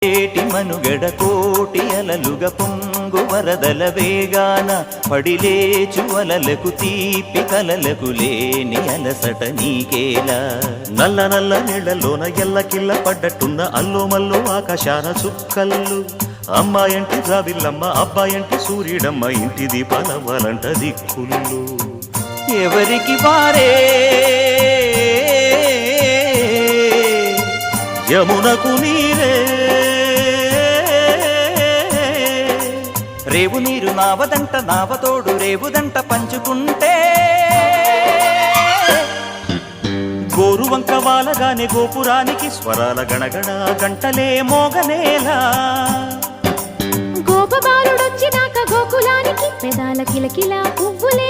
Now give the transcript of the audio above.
ఏటి మనుగడ కోటి అలలుగా పొంగు వరదల వేగాన పడిలేచు అలలకు తీపి కలలకు లేని అలసట నీకేలా నల్ల నల్ల నీళ్లలోన ఎల్లకిల్ల పడ్డట్టున్న అల్లో మల్లో ఆకాశాన చుక్కల్లు అమ్మాయంటి రావిల్లమ్మ అబ్బాయంటి సూర్యుడమ్మ ఇంటి దీపాలవ్వాలంట దిక్కులు ఎవరికి వారే యమునకు నీరే రేవు నీరు నావదంట నావతోడు రేవుదంట పంచుకుంటే గోరువంక వాలగానే గోపురానికి స్వరాల గణగణ గంటలే మోగనేలా గోపబాలుడొచ్చినాక గోకులానికి పెదాల కిలకిల పువ్వులే